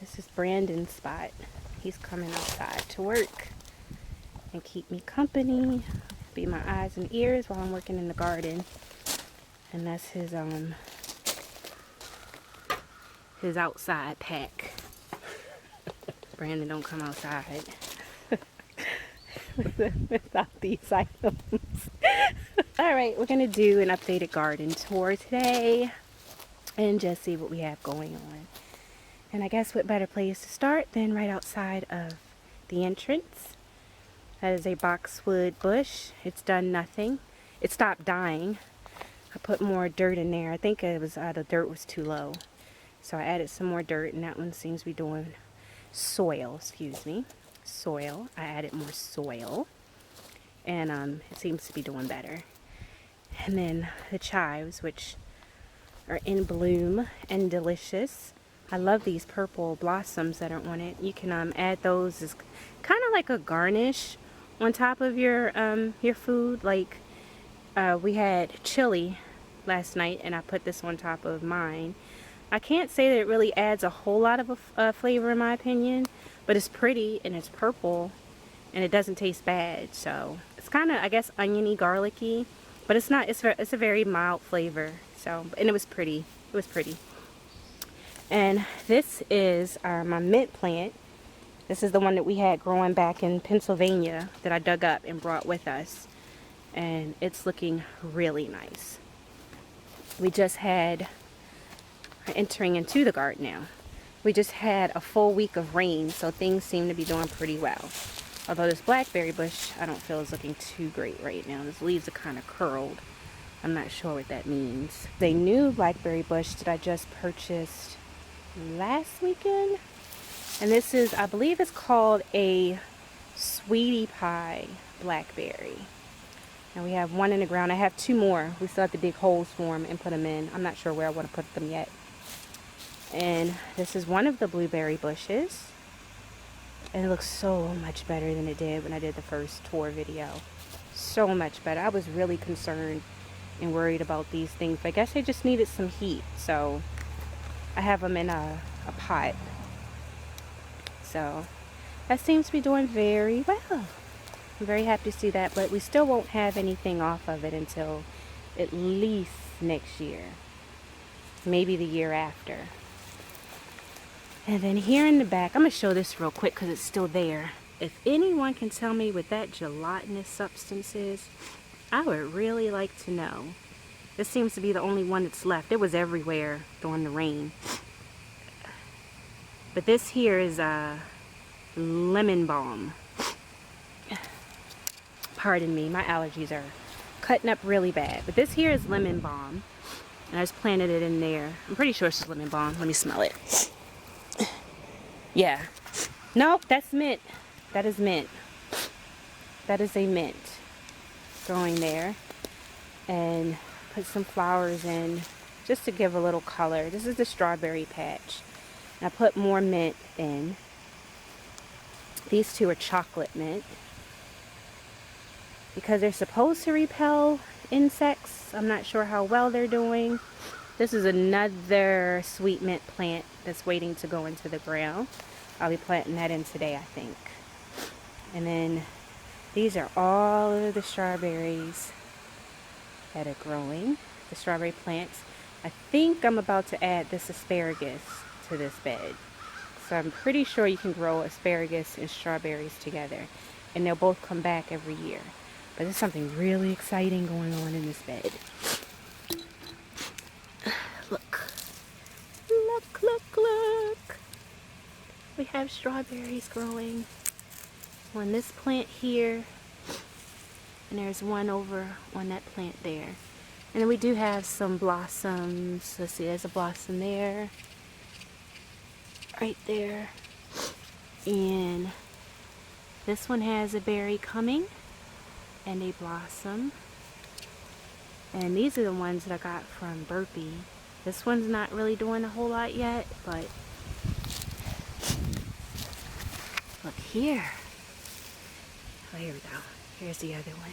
This is Brandon's spot. He's coming outside to work and keep me company, be my eyes and ears while I'm working in the garden. And that's his outside pack. Brandon don't come outside without these items. Alright, we're gonna do an updated garden tour today and just see what we have going on. And I guess what better place to start than right outside of the entrance. That is a boxwood bush. It's done nothing. It stopped dying. I put more dirt in there. I think it was the dirt was too low. So I added some more dirt, and that one seems to be doing soil, excuse me. Soil. I added more soil. And it seems to be doing better. And then the chives, which are in bloom and delicious. I love these purple blossoms that are on it. You can add those as kind of like a garnish on top of your food. Like we had chili last night, and I put this on top of mine. I can't say that it really adds a whole lot of a flavor in my opinion, but it's pretty and it's purple and it doesn't taste bad. So it's kind of, I guess, oniony, garlicky, but it's not. It's a very mild flavor. So, and it was pretty. It was pretty. And this is my mint plant. This is the one that we had growing back in Pennsylvania that I dug up and brought with us. And it's looking really nice. We just had, entering into the garden now, we just had a full week of rain, so things seem to be doing pretty well. Although this blackberry bush, I don't feel is looking too great right now. These leaves are kind of curled. I'm not sure what that means. The new blackberry bush that I just purchased last weekend, and this is, I believe it's called a sweetie pie blackberry. And we have one in the ground. I have two more. We still have to dig holes for them and put them in. I'm not sure where I want to put them yet. And this is one of the blueberry bushes, and it looks so much better than it did when I did the first tour video. So much better. I was really concerned and worried about these things. I guess they just needed some heat, so I have them in a pot. So that seems to be doing very well. I'm very happy to see that, but we still won't have anything off of it until at least next year, maybe the year after. And then here in the back, I'm going to show this real quick because it's still there. If anyone can tell me what that gelatinous substance is, I would really like to know. This seems to be the only one that's left. It was everywhere during the rain. But this here is lemon balm. Pardon me, my allergies are cutting up really bad. But this here is lemon balm. And I just planted it in there. I'm pretty sure it's lemon balm. Let me smell it. Yeah. Nope, that's mint. That is mint. That is a mint growing there. And put some flowers in just to give a little color. This is the strawberry patch. And I put more mint in. These two are chocolate mint, because they're supposed to repel insects. I'm not sure how well they're doing. This is another sweet mint plant that's waiting to go into the ground. I'll be planting that in today, I think. And then these are all of the strawberries that are growing, the strawberry plants. I think I'm about to add this asparagus to this bed. So I'm pretty sure you can grow asparagus and strawberries together, and they'll both come back every year. But there's something really exciting going on in this bed. Look. Look, look, look. We have strawberries growing on this plant here. And there's one over on that plant there. And then we do have some blossoms. Let's see, there's a blossom there. Right there. And this one has a berry coming and a blossom. And these are the ones that I got from Burpee. This one's not really doing a whole lot yet, but look here. Oh, here we go. Here's the other one.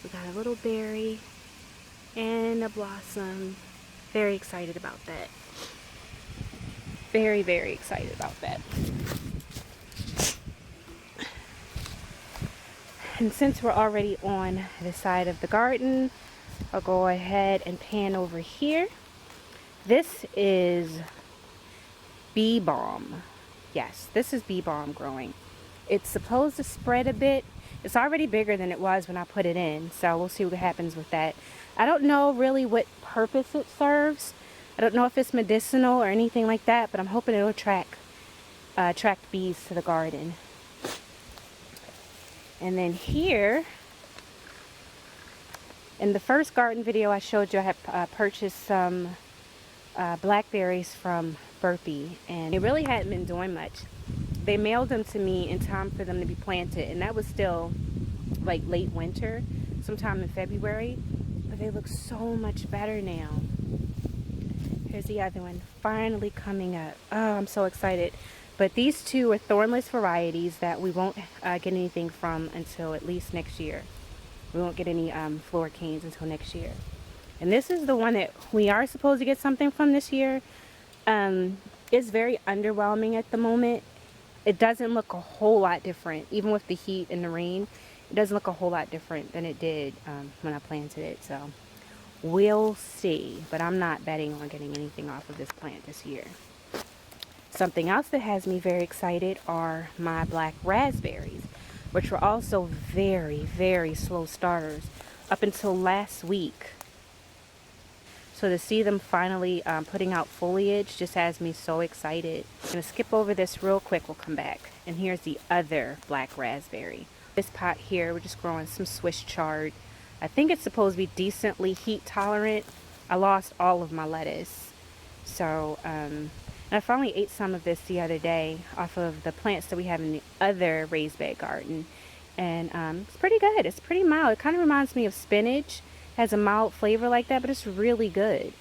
We got a little berry and a blossom. Very excited about that. very, very excited about that. And since we're already on the side of the garden, I'll go ahead and pan over here. This is bee balm. Yes, this is bee balm growing. It's supposed to spread a bit. It's already bigger than it was when I put it in, so we'll see what happens with that. I don't know really what purpose it serves. I don't know if it's medicinal or anything like that, but I'm hoping it'll attract bees to the garden. And then here, in the first garden video I showed you, I had purchased some blackberries from Burpee, and they really hadn't been doing much. They mailed them to me in time for them to be planted, and that was still like late winter, sometime in February, but they look so much better now. Here's the other one finally coming up. Oh, I'm so excited. But these two are thornless varieties that we won't get anything from until at least next year. We won't get any flower canes until next year. And this is the one that we are supposed to get something from this year. It's very underwhelming at the moment. It doesn't look a whole lot different, even with the heat and the rain. It doesn't look a whole lot different than it did when I planted it. So we'll see. But I'm not betting on getting anything off of this plant this year. Something else that has me very excited are my black raspberries, which were also very, very slow starters up until last week. So to see them finally putting out foliage just has me so excited. I'm going to skip over this real quick. We'll come back. And here's the other black raspberry. This pot here, we're just growing some Swiss chard. I think it's supposed to be decently heat tolerant. I lost all of my lettuce. So, and I finally ate some of this the other day off of the plants that we have in the other raised bed garden. And it's pretty good. It's pretty mild. It kind of reminds me of spinach. Has a mild flavor like that, but it's really good.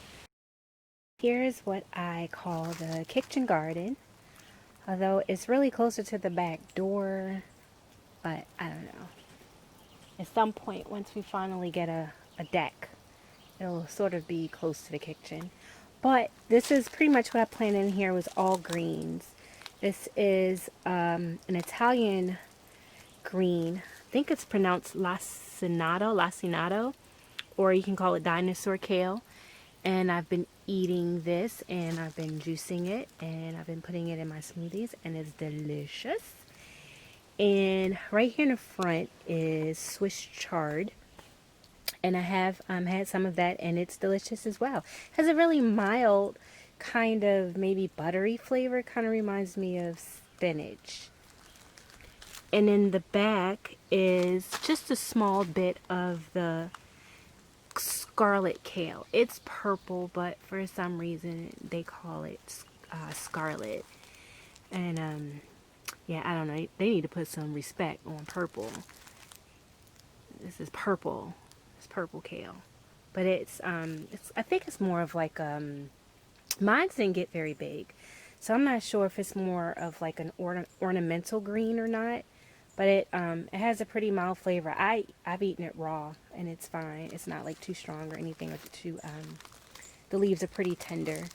Here's what I call the kitchen garden, although it's really closer to the back door, but I don't know. At some point, once we finally get a deck, it'll sort of be close to the kitchen. But this is pretty much what I planted in here, was all greens. This is an Italian green. I think it's pronounced lacinato. Or you can call it dinosaur kale. And I've been eating this, and I've been juicing it, and I've been putting it in my smoothies, and it's delicious. And right here in the front is Swiss chard, and I have had some of that, and it's delicious as well. It has a really mild kind of maybe buttery flavor. Kind of reminds me of spinach. And in the back is just a small bit of the scarlet kale. It's purple, but for some reason they call it scarlet. And yeah, I don't know. They need to put some respect on purple. This is purple. It's purple kale, but it's I think it's more of like mine didn't get very big, so I'm not sure if it's more of like an ornamental green or not. But it has a pretty mild flavor. I've eaten it raw, and it's fine. It's not like too strong or anything, or too the leaves are pretty tender.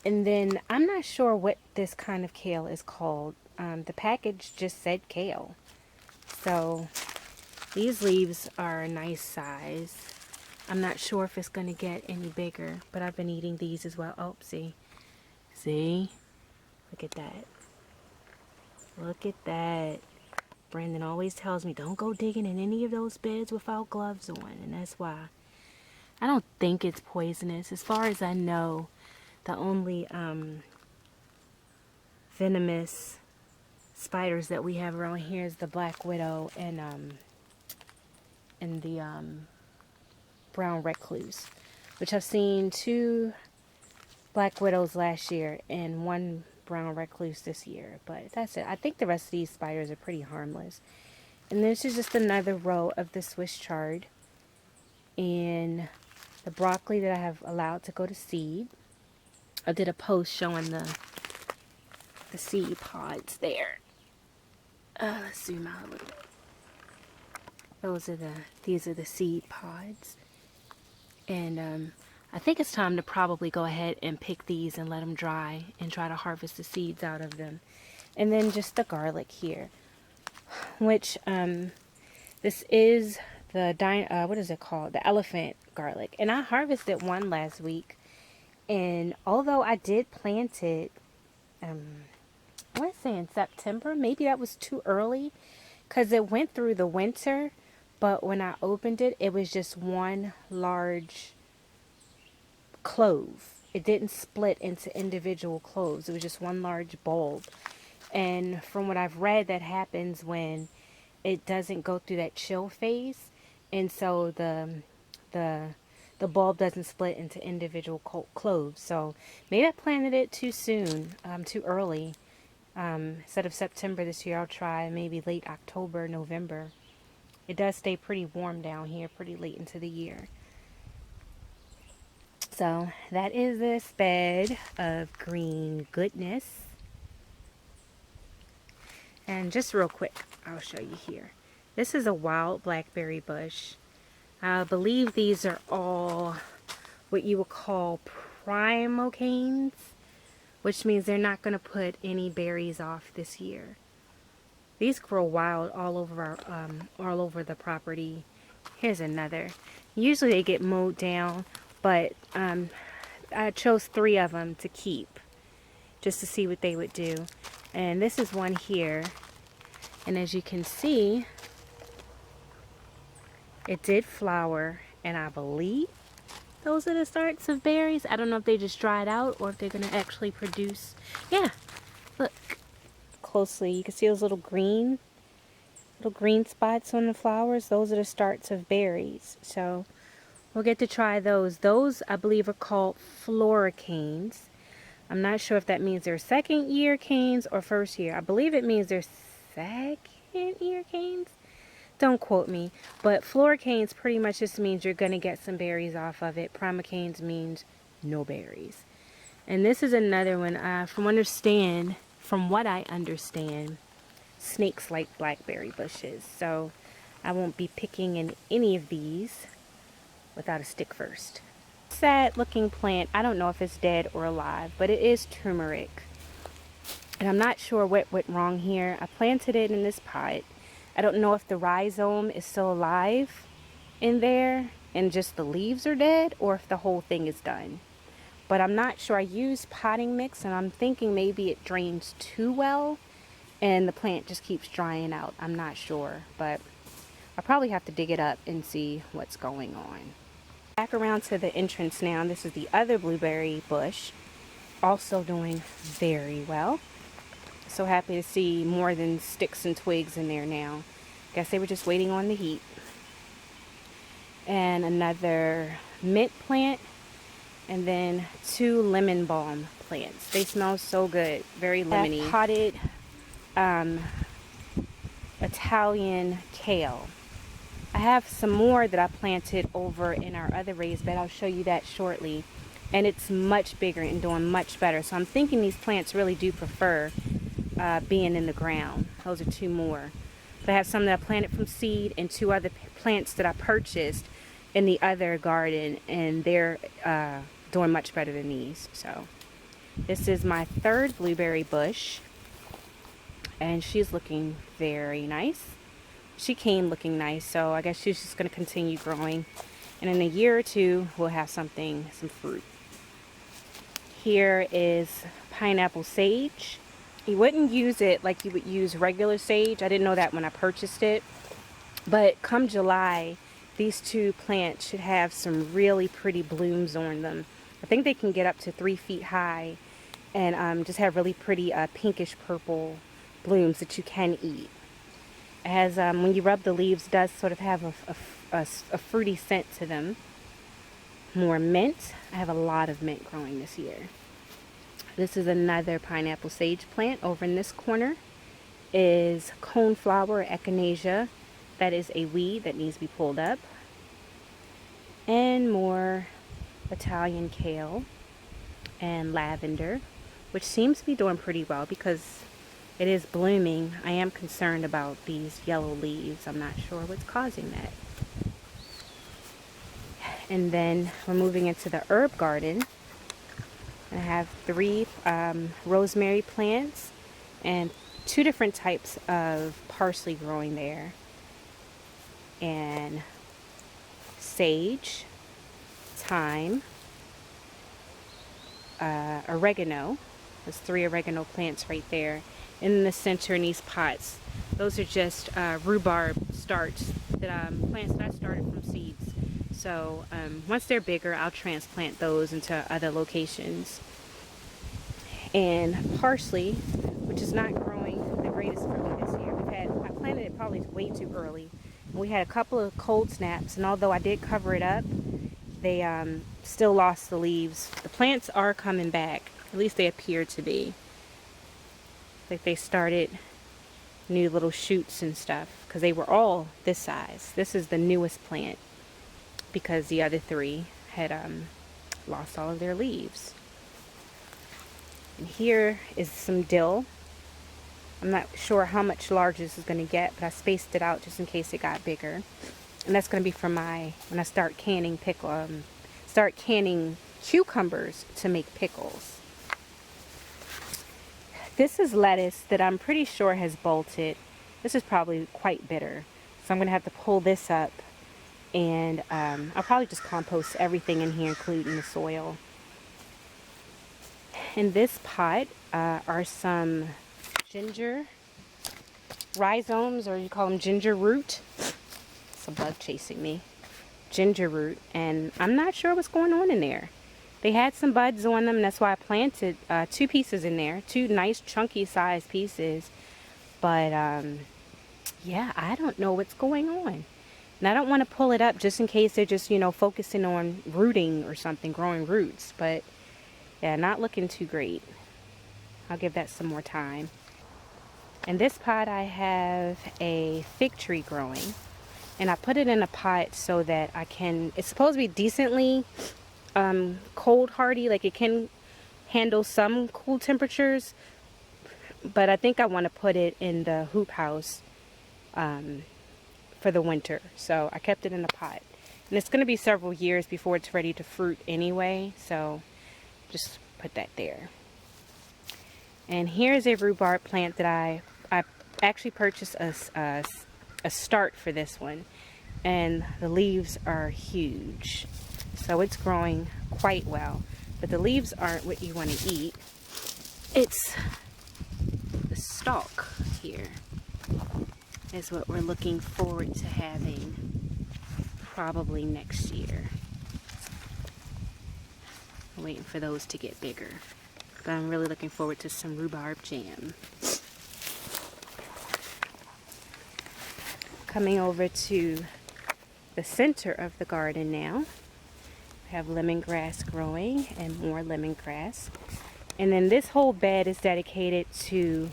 And then I'm not sure what this kind of kale is called. The package just said kale. So these leaves are a nice size. I'm not sure if it's going to get any bigger, but I've been eating these as well. Oh, see? Look at that. Look at that. Brandon always tells me, don't go digging in any of those beds without gloves on, and that's why. I don't think it's poisonous. As far as I know, the only venomous spiders that we have around here is the black widow and the brown recluse, which I've seen 2 black widows last year and 1 brown recluse this year, but that's it. I think the rest of these spiders are pretty harmless. And this is just another row of the Swiss chard and the broccoli that I have allowed to go to seed. I did a post showing the seed pods there. Let's zoom out a little bit. These are the seed pods, and I think it's time to probably go ahead and pick these and let them dry and try to harvest the seeds out of them. And then just the garlic here, which this is the what is it called? The elephant garlic. And I harvested one last week. And although I did plant it, I want to say in September, maybe that was too early because it went through the winter. But when I opened it, it was just one large clove. It didn't split into individual cloves. It was just one large bulb. And from what I've read, that happens when it doesn't go through that chill phase, and so the bulb doesn't split into individual cloves. So maybe I planted it too soon, too early. Instead of September this year, I'll try maybe late October, November. It does stay pretty warm down here, pretty late into the year. So that is this bed of green goodness. And just real quick, I'll show you here. This is a wild blackberry bush. I believe these are all what you would call primocanes, which means they're not going to put any berries off this year. These grow wild all over all over the property. Here's another. Usually they get mowed down, but I chose 3 of them to keep just to see what they would do. And this is one here, and as you can see, it did flower, and I believe those are the starts of berries. I don't know if they just dried out or if they're going to actually produce. Yeah, look closely. You can see those little green spots on the flowers. Those are the starts of berries. So we'll get to try those. Those, I believe, are called floricanes. I'm not sure if that means they're second year canes or first year. I believe it means they're second year canes. Don't quote me. But floricanes pretty much just means you're going to get some berries off of it. Primocanes means no berries. And this is another one. From what I understand, snakes like blackberry bushes. So I won't be picking in any of these without a stick first. Sad looking plant. I don't know if it's dead or alive, but it is turmeric. And I'm not sure what went wrong here. I planted it in this pot. I don't know if the rhizome is still alive in there and just the leaves are dead, or if the whole thing is done. But I'm not sure. I used potting mix, and I'm thinking maybe it drains too well and the plant just keeps drying out. I'm not sure, but I'll probably have to dig it up and see what's going on. Back around to the entrance now. This is the other blueberry bush, also doing very well. So happy to see more than sticks and twigs in there now. Guess they were just waiting on the heat. And another mint plant, and then 2 lemon balm plants. They smell so good, very lemony. Potted Italian kale. I have some more that I planted over in our other raised bed. I'll show you that shortly. And it's much bigger and doing much better. So I'm thinking these plants really do prefer being in the ground. Those are 2 more. But I have some that I planted from seed and 2 other plants that I purchased in the other garden. And they're doing much better than these. So this is my 3rd blueberry bush. And she's looking very nice. She came looking nice, so I guess she's just going to continue growing. And in a year or 2, we'll have some fruit. Here is pineapple sage. You wouldn't use it like you would use regular sage. I didn't know that when I purchased it. But come July, these 2 plants should have some really pretty blooms on them. I think they can get up to 3 feet high and just have really pretty pinkish purple blooms that you can eat. It has, when you rub the leaves, it does sort of have a fruity scent to them. More mint. I have a lot of mint growing this year. This is another pineapple sage plant. Over in this corner is coneflower, echinacea. That is a weed that needs to be pulled up. And more Italian kale and lavender, which seems to be doing pretty well because it is blooming. I am concerned about these yellow leaves. I'm not sure what's causing that. And then we're moving into the herb garden. I have 3 rosemary plants and 2 different types of parsley growing there. And sage, thyme, oregano. There's 3 oregano plants right there. In the center in these pots, those are just rhubarb starts, that plants that I started from seeds. So once they're bigger, I'll transplant those into other locations. And parsley, which is not growing the greatest for me this year. I planted it probably way too early. We had a couple of cold snaps, and although I did cover it up, they still lost the leaves. The plants are coming back. At least they appear to be. Like they started new little shoots and stuff, because they were all this size. This is the newest plant because the other 3 had lost all of their leaves. And here is some dill. I'm not sure how much larger this is going to get, but I spaced it out just in case it got bigger. And that's going to be for when I start canning cucumbers to make pickles. This is lettuce that I'm pretty sure has bolted. This is probably quite bitter. So I'm going to have to pull this up, and I'll probably just compost everything in here, including the soil. In this pot are some ginger rhizomes, or you call them ginger root. It's a bug chasing me. Ginger root, and I'm not sure what's going on in there. They had some buds on them, and that's why I planted 2 pieces in there, 2 nice chunky sized pieces. But yeah, I don't know what's going on. And I don't want to pull it up just in case they're just, focusing on rooting or something, growing roots. But yeah, not looking too great. I'll give that some more time. In this pot I have a fig tree growing, and I put it in a pot so that it's supposed to be decently cold hardy, like it can handle some cool temperatures, but I think I want to put it in the hoop house for the winter. So I kept it in a pot, and it's going to be several years before it's ready to fruit anyway, so just put that there. And here's a rhubarb plant that I actually purchased a start for this one, and the leaves are huge, so it's growing quite well. But the leaves aren't what you want to eat. It's the stalk here is what we're looking forward to having probably next year. I'm waiting for those to get bigger, but I'm really looking forward to some rhubarb jam. Coming over to the center of the garden now. We have lemongrass growing and more lemongrass. And then this whole bed is dedicated to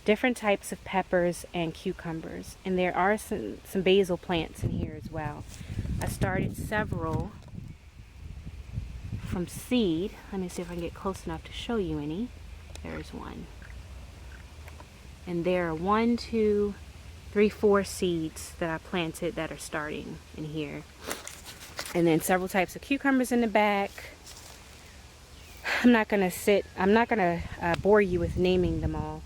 different types of peppers and cucumbers. And there are some basil plants in here as well. I started several from seed. Let me see if I can get close enough to show you any. There's one. And there are 1, 2, 3, 4 seeds that I planted that are starting in here. And then several types of cucumbers in the back. I'm not gonna bore you with naming them all.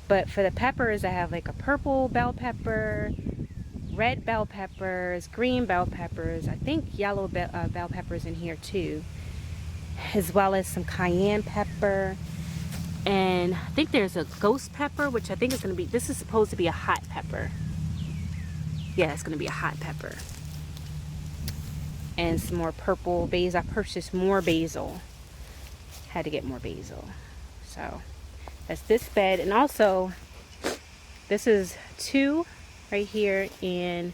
But for the peppers, I have like a purple bell pepper, red bell peppers, green bell peppers, I think yellow bell peppers in here too, as well as some cayenne pepper. And I think there's a ghost pepper, which I think is going to be, this is supposed to be a hot pepper. Yeah, it's going to be a hot pepper. And some more purple basil. I purchased more basil. Had to get more basil. So that's this bed. And also, this is 2 right here and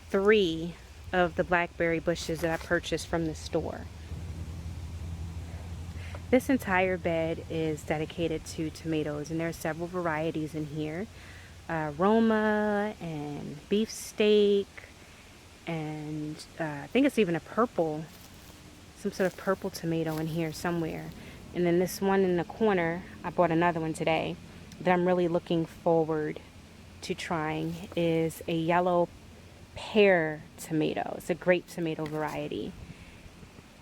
3 of the blackberry bushes that I purchased from the store. This entire bed is dedicated to tomatoes, and there are several varieties in here. Roma and beefsteak, and I think it's even a purple, some sort of purple tomato in here somewhere. And then this one in the corner, I bought another one today that I'm really looking forward to trying, is a yellow pear tomato. It's a grape tomato variety.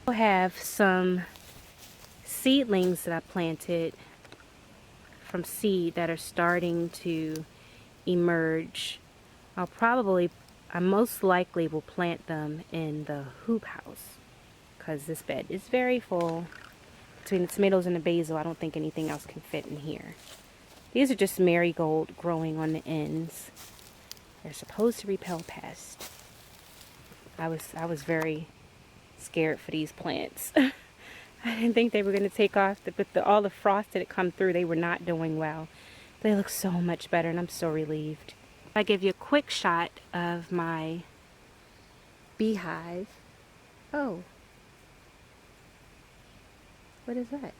I have some seedlings that I planted from seed that are starting to emerge. I most likely will plant them in the hoop house because this bed is very full. Between the tomatoes and the basil, I don't think anything else can fit in here. These are just marigold growing on the ends. They're supposed to repel pests. I was very scared for these plants. I didn't think they were going to take off, but all the frost that had come through, they were not doing well. They look so much better, and I'm so relieved. I give you a quick shot of my beehive. Oh, what is that?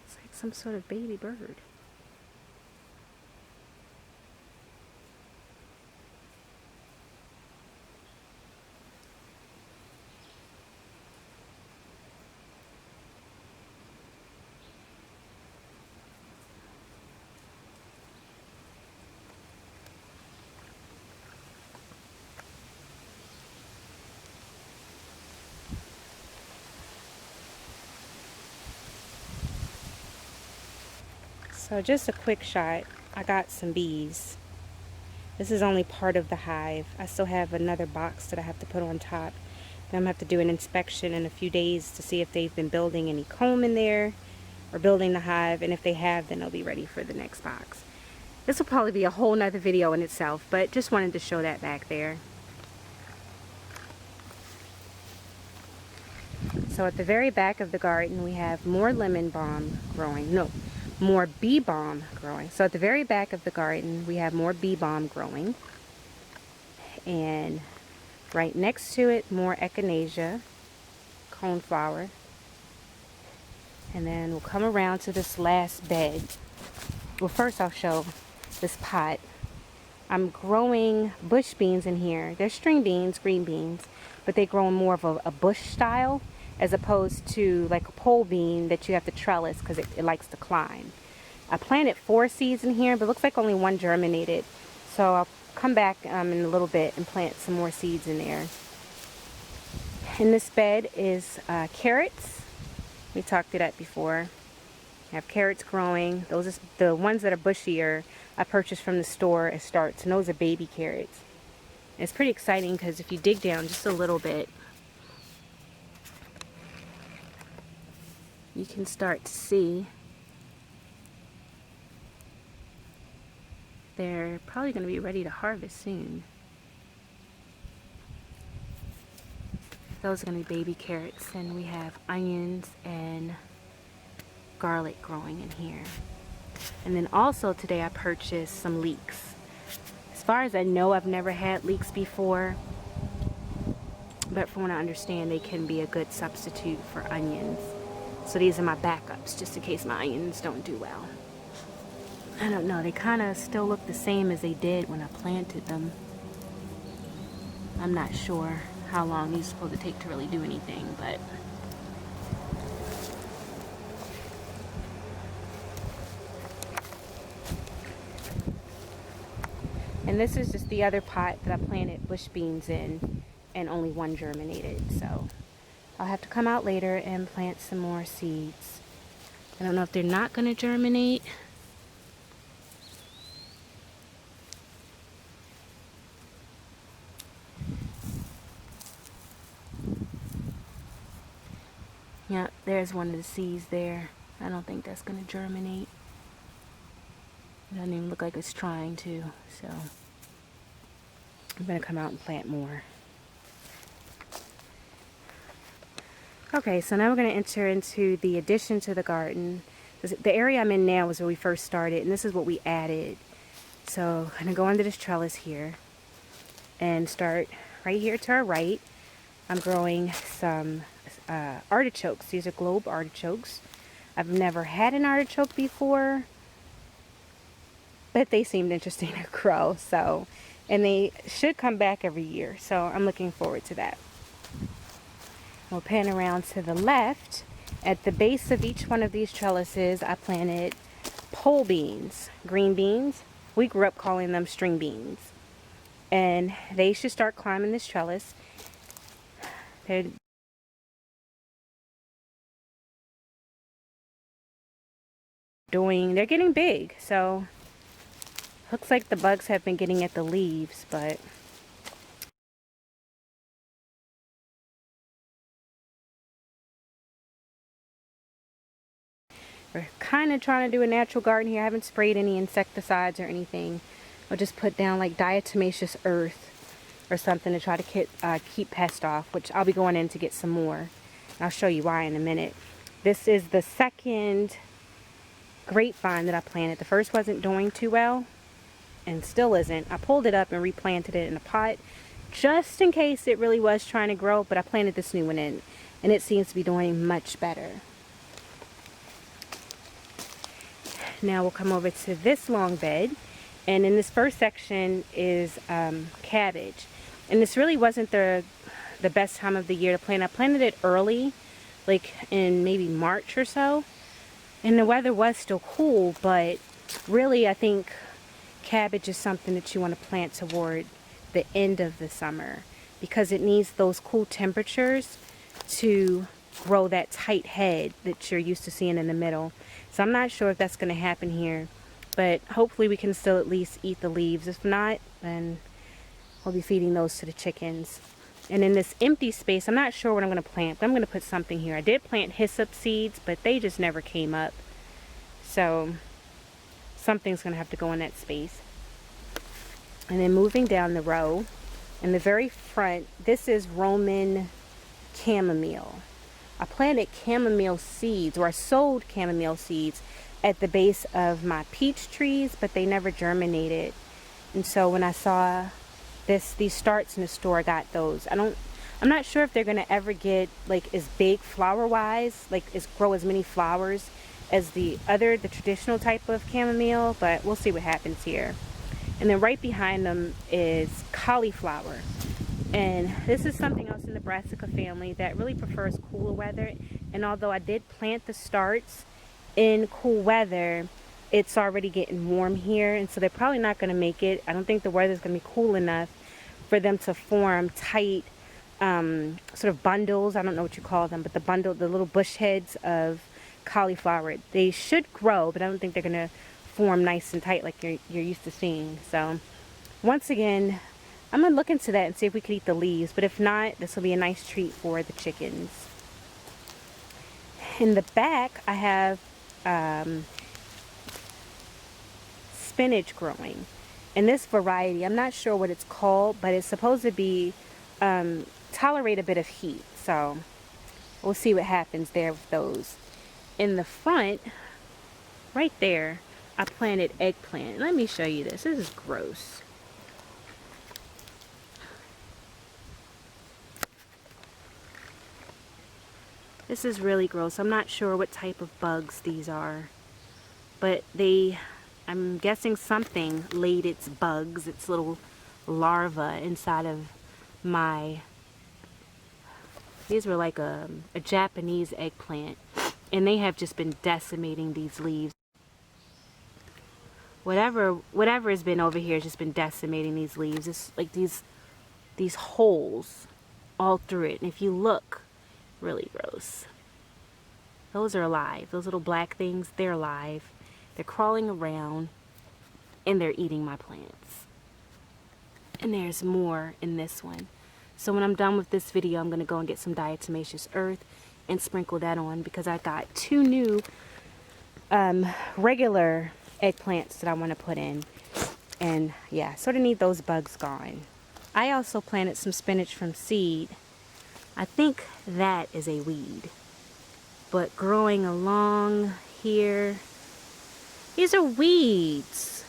It's like some sort of baby bird. So just a quick shot. I got some bees. This is only part of the hive. I still have another box that I have to put on top. And I'm going to have to do an inspection in a few days to see if they've been building any comb in there or building the hive. And if they have, then they'll be ready for the next box. This will probably be a whole nother video in itself, but just wanted to show that back there. So at the very back of the garden, we have more lemon balm growing. No, more bee balm growing. So at the very back of the garden, we have more bee balm growing. And right next to it, more echinacea, coneflower. And then we'll come around to this last bed. Well, first I'll show this pot. I'm growing bush beans in here. They're string beans, green beans, but they grow more of a bush style as opposed to like a pole bean that you have to trellis because it likes to climb. I planted 4 seeds in here, but it looks like only 1 germinated. So I'll come back in a little bit and plant some more seeds in there. In this bed is carrots. We talked to that before. I have carrots growing. Those are the ones that are bushier. I purchased from the store as starts, and those are baby carrots. And it's pretty exciting because if you dig down just a little bit, you can start to see they're probably going to be ready to harvest soon. Those are going to be baby carrots, and we have onions and garlic growing in here. And then also today I purchased some leeks. As far as I know, I've never had leeks before, but from what I understand, they can be a good substitute for onions. So these are my backups, just in case my onions don't do well. I don't know, they kind of still look the same as they did when I planted them. I'm not sure how long these are supposed to take to really do anything, but and this is just the other pot that I planted bush beans in, and only 1 germinated. So I'll have to come out later and plant some more seeds. I don't know if they're not going to germinate. Yeah, there's one of the seeds there. I don't think that's going to germinate. It doesn't even look like it's trying to, so I'm going to come out and plant more. Okay, so now we're going to enter into the addition to the garden. The area I'm in now is where we first started, and this is what we added. So I'm going to go under this trellis here and start right here to our right. I'm growing some artichokes. These are globe artichokes. I've never had an artichoke before, but they seemed interesting to grow. So, and they should come back every year. So I'm looking forward to that. We'll pan around to the left, At the base of each one of these trellises, I planted pole beans, green beans. We grew up calling them string beans. And they should start climbing this trellis. They're getting big, so looks like the bugs have been getting at the leaves, but we're kind of trying to do a natural garden here. I haven't sprayed any insecticides or anything. I'll just put down like diatomaceous earth or something to try to keep pests off, which I'll be going in to get some more. I'll show you why in a minute. This is the second grapevine that I planted. The first wasn't doing too well and still isn't. I pulled it up and replanted it in a pot just in case it really was trying to grow, but I planted this new one in and it seems to be doing much better. Now we'll come over to this long bed, and in this first section is cabbage. And this really wasn't the best time of the year to plant. I planted it early, like in maybe March or so, and the weather was still cool, but really I think cabbage is something that you want to plant toward the end of the summer because it needs those cool temperatures to grow that tight head that you're used to seeing in the middle. So I'm not sure if that's going to happen here, but hopefully we can still at least eat the leaves. If not, then we'll be feeding those to the chickens. And in this empty space, I'm not sure what I'm going to plant, but I'm going to put something here. I did plant hyssop seeds, but they just never came up. So something's going to have to go in that space. And then moving down the row, in the very front, this is Roman chamomile. I planted chamomile seeds, or I sowed chamomile seeds at the base of my peach trees, but they never germinated. And so when I saw these starts in the store, I got those. I'm not sure if they're gonna ever get like as big flower wise, like grow as many flowers as the traditional type of chamomile, but we'll see what happens here. And then right behind them is cauliflower. And this is something else in the Brassica family that really prefers cooler weather. And although I did plant the starts in cool weather, it's already getting warm here. And so they're probably not going to make it. I don't think the weather's going to be cool enough for them to form tight sort of bundles. I don't know what you call them, but the little bush heads of cauliflower. They should grow, but I don't think they're going to form nice and tight like you're used to seeing. So once again, I'm going to look into that and see if we could eat the leaves. But if not, this will be a nice treat for the chickens. In the back, I have spinach growing. And this variety, I'm not sure what it's called, but it's supposed to be tolerate a bit of heat. So we'll see what happens there with those. In the front, right there, I planted eggplant. Let me show you this. This is gross. This is really gross. I'm not sure what type of bugs these are, but I'm guessing something laid its bugs, its little larvae inside of these were like a Japanese eggplant, and they have just been decimating these leaves. Whatever has been over here has just been decimating these leaves. It's like these holes all through it, and if you look, really gross. Those are alive. Those little black things, they're alive. They're crawling around and they're eating my plants. And there's more in this one. So when I'm done with this video, I'm going to go and get some diatomaceous earth and sprinkle that on because I got 2 new regular eggplants that I want to put in. And yeah, sort of need those bugs gone. I also planted some spinach from seed. I think that is a weed. But growing along here, these are weeds.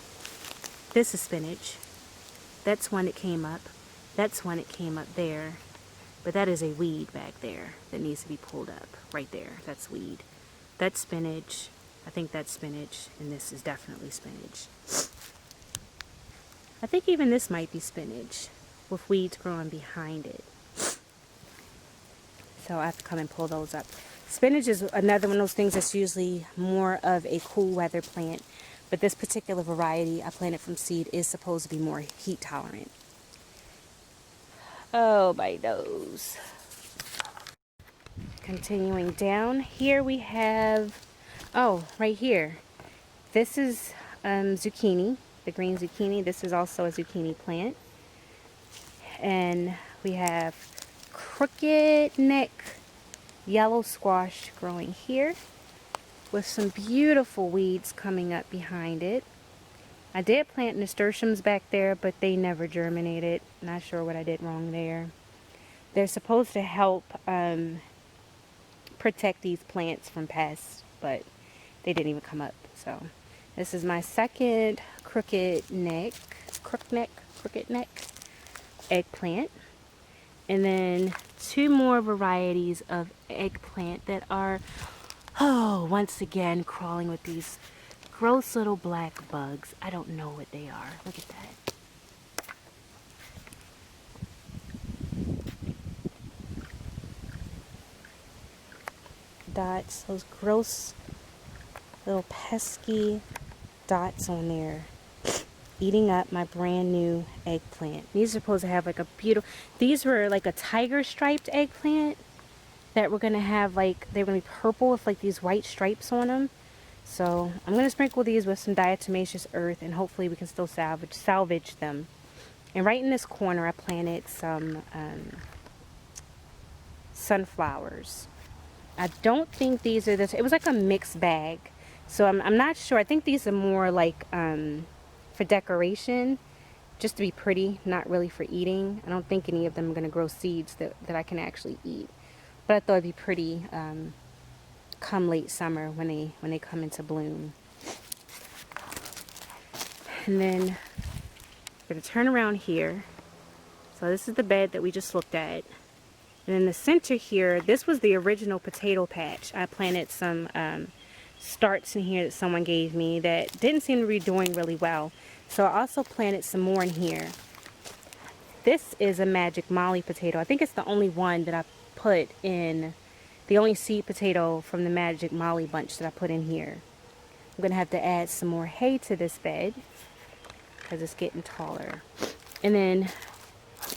This is spinach. That's one that came up. That's one that came up there. But that is a weed back there that needs to be pulled up. Right there. That's weed. That's spinach. I think that's spinach. And this is definitely spinach. I think even this might be spinach with weeds growing behind it. So I have to come and pull those up. Spinach is another one of those things that's usually more of a cool weather plant, but this particular variety I planted from seed is supposed to be more heat tolerant. Oh, my nose. Continuing down, here we have, oh, right here. This is zucchini, the green zucchini. This is also a zucchini plant. And we have crooked neck yellow squash growing here with some beautiful weeds coming up behind it. I did plant nasturtiums back there, but they never germinated. Not sure what I did wrong there. They're supposed to help protect these plants from pests, but they didn't even come up. So this is my second crooked neck eggplant. And then two more varieties of eggplant that are, oh, once again crawling with these gross little black bugs. I don't know what they are. Look at that. Dots, those gross little pesky dots on there, eating up my brand new eggplant. These are supposed to have like a beautiful, these were like a tiger striped eggplant that we're gonna have, like they're gonna be purple with like these white stripes on them. So I'm gonna sprinkle these with some diatomaceous earth, and hopefully we can still salvage them. And right in this corner I planted some sunflowers. I don't think these are this, it was like a mixed bag, so I'm not sure. I think these are more like for decoration, just to be pretty, not really for eating. I don't think any of them are going to grow seeds that I can actually eat, but I thought it'd be pretty come late summer when they come into bloom. And then we're going to turn around here. So this is the bed that we just looked at. And in the center here, this was the original potato patch. I planted some starts in here that someone gave me that didn't seem to be doing really well. So I also planted some more in here. This is a Magic Molly potato. I think it's the only one that I put in, the only seed potato from the Magic Molly bunch that I put in here. I'm going to have to add some more hay to this bed because it's getting taller. And then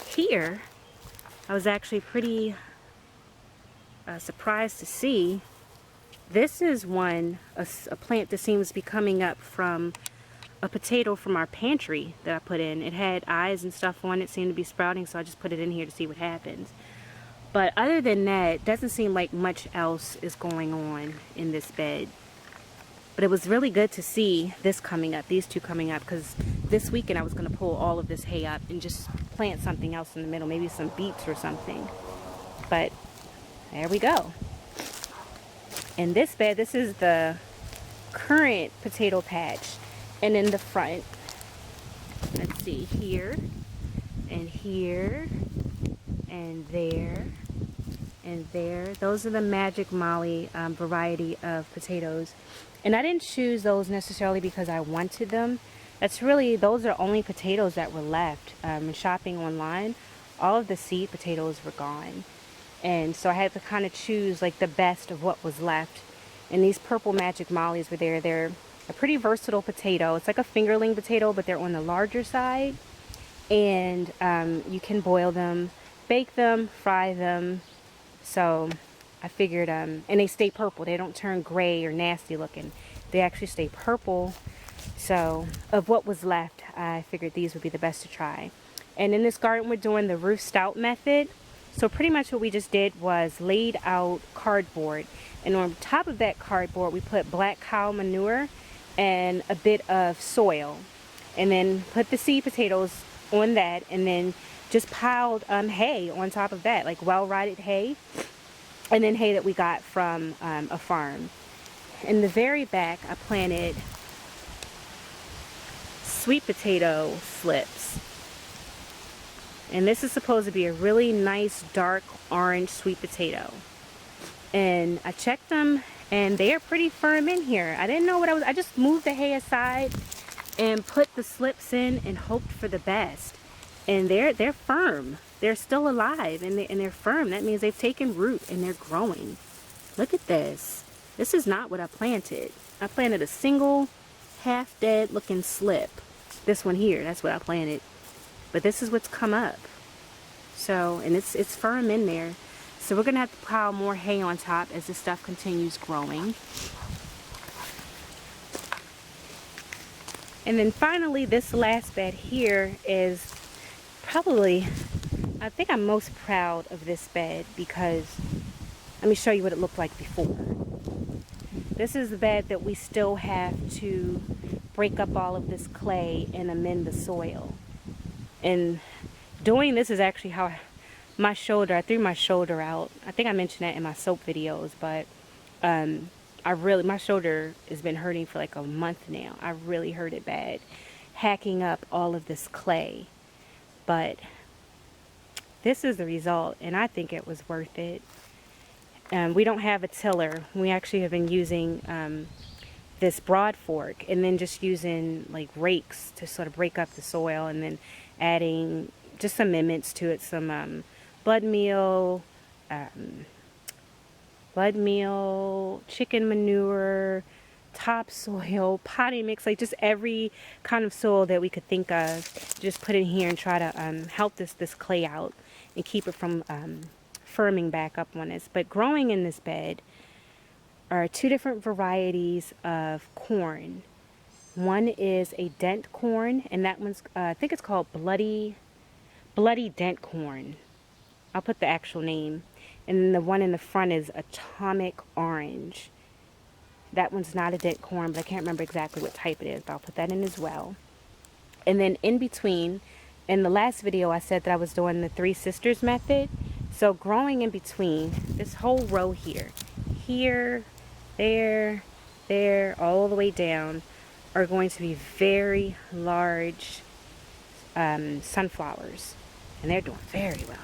here, I was actually pretty surprised to see, this is a plant that seems to be coming up from a potato from our pantry that I put in. It had eyes and stuff on it, seemed to be sprouting, so I just put it in here to see what happens. But other than that, it doesn't seem like much else is going on in this bed. But it was really good to see this coming up, these two coming up, because this weekend I was going to pull all of this hay up and just plant something else in the middle, maybe some beets or something. But there we go. And this bed, this is the current potato patch. And in the front, let's see, here and here and there and there. Those are the Magic Molly variety of potatoes. And I didn't choose those necessarily because I wanted them. That's really, those are only potatoes that were left. Shopping online, all of the seed potatoes were gone. And so I had to kind of choose like the best of what was left. And these purple Magic Mollies were there. They're a pretty versatile potato. It's like a fingerling potato, but they're on the larger side. And you can boil them, bake them, fry them. So I figured, and they stay purple. They don't turn gray or nasty looking. They actually stay purple. So of what was left, I figured these would be the best to try. And in this garden, we're doing the roof stout method. So pretty much what we just did was laid out cardboard. And on top of that cardboard, we put black cow manure and a bit of soil. And then put the seed potatoes on that, and then just piled hay on top of that, like well-rotted hay. And then hay that we got from a farm. In the very back, I planted sweet potato slips. And this is supposed to be a really nice dark orange sweet potato. And I checked them and they are pretty firm in here. I didn't know what I just moved the hay aside and put the slips in and hoped for the best. And they're firm. They're still alive and they're firm. That means they've taken root and they're growing. Look at this. This is not what I planted. I planted a single half dead looking slip. This one here, that's what I planted. But this is what's come up. So, and it's firm in there. So we're gonna have to pile more hay on top as this stuff continues growing. And then finally, this last bed here is probably, I think I'm most proud of this bed because, let me show you what it looked like before. This is the bed that we still have to break up all of this clay and amend the soil. And doing this is actually how my shoulder, I threw my shoulder out. I think I mentioned that in my soap videos, but my shoulder has been hurting for like a month now. I really hurt it bad, hacking up all of this clay. But this is the result, and I think it was worth it. We don't have a tiller. We actually have been using this broad fork and then just using like rakes to sort of break up the soil, and then adding just some amendments to it, some blood meal, chicken manure, topsoil, potting mix, like just every kind of soil that we could think of, just put in here and try to help this clay out and keep it from firming back up on us. But growing in this bed are two different varieties of corn. One is a dent corn, and that one's I think it's called bloody dent corn. I'll put the actual name. And then the one in the front is atomic orange. That one's not a dent corn, but I can't remember exactly what type it is, but I'll put that in as well. And then in between, in the last video I said that I was doing the Three Sisters method. So growing in between this whole row here, there, all the way down, are going to be very large sunflowers. And they're doing very well.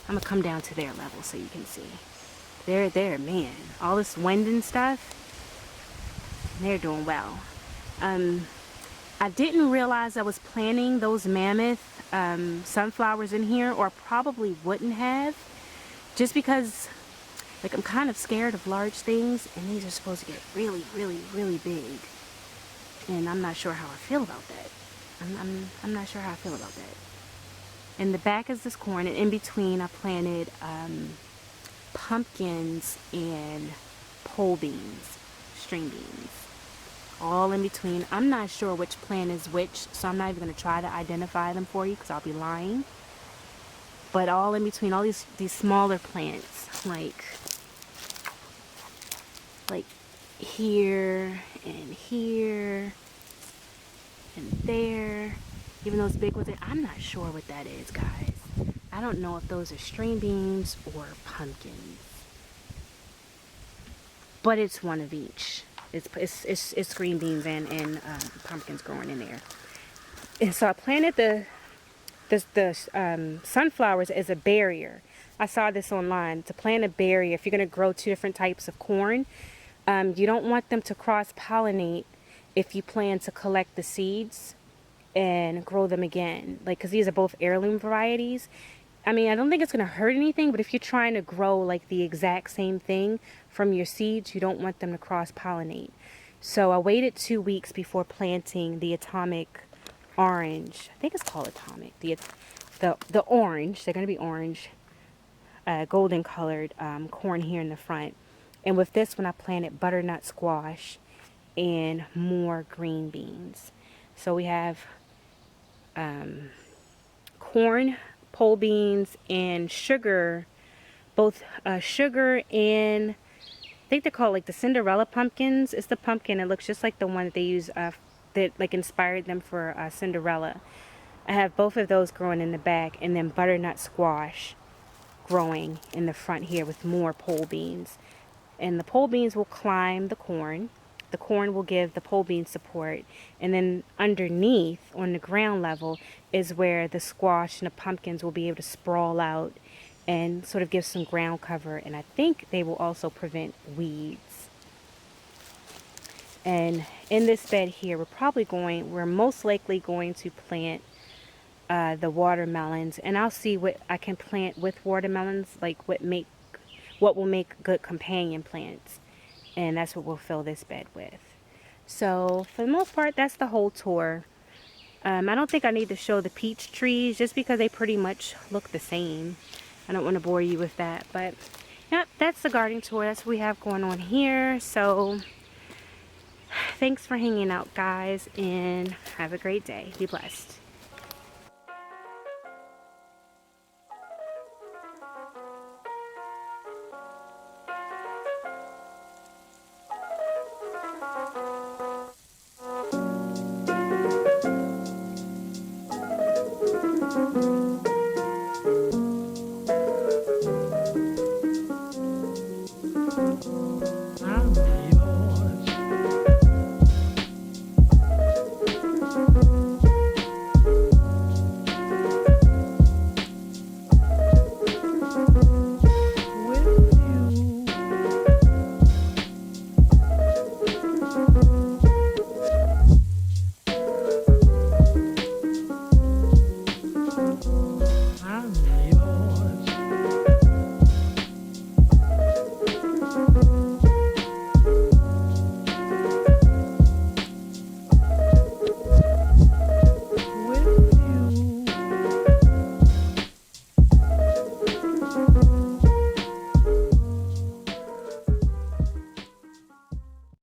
I'm going to come down to their level so you can see. They're there, man. All this wind and stuff, they're doing well. I didn't realize I was planting those mammoth sunflowers in here, or probably wouldn't have. Just because, like, I'm kind of scared of large things, and these are supposed to get really, really, really big. And I'm not sure how I feel about that. I'm not sure how I feel about that. In the back is this corn, and in between I planted pumpkins and pole beans, string beans. All in between. I'm not sure which plant is which, so I'm not even going to try to identify them for you because I'll be lying. But all in between, all these smaller plants, like here and here and there. Even those big ones, I'm not sure what that is, guys. I don't know if those are string beans or pumpkins. But it's one of each. It's green beans and pumpkins growing in there. And so I planted the sunflowers as a barrier. I saw this online. To plant a barrier, if you're going to grow two different types of corn, you don't want them to cross-pollinate if you plan to collect the seeds and grow them again, like, because these are both heirloom varieties. I mean, I don't think it's going to hurt anything, but if you're trying to grow like the exact same thing from your seeds, you don't want them to cross-pollinate. So I waited 2 weeks before planting the atomic orange. I think it's called atomic. The orange. They're going to be orange, golden colored corn here in the front. And with this one, I planted butternut squash and more green beans. So we have corn, pole beans, and sugar. Both sugar and, I think they're called like the Cinderella pumpkins. It's the pumpkin. It looks just like the one that they use that like inspired them for Cinderella. I have both of those growing in the back, and then butternut squash growing in the front here with more pole beans. And the pole beans will climb the corn. The corn will give the pole bean support, and then underneath on the ground level is where the squash and the pumpkins will be able to sprawl out and sort of give some ground cover, and I think they will also prevent weeds. And in this bed here, we're most likely going to plant the watermelons, and I'll see what I can plant with watermelons, like what what will make good companion plants. And that's what we'll fill this bed with. So for the most part, that's the whole tour. I don't think I need to show the peach trees just because they pretty much look the same. I don't want to bore you with that, but yeah, that's the garden tour. That's what we have going on here. So thanks for hanging out, guys, and have a great day. Be blessed.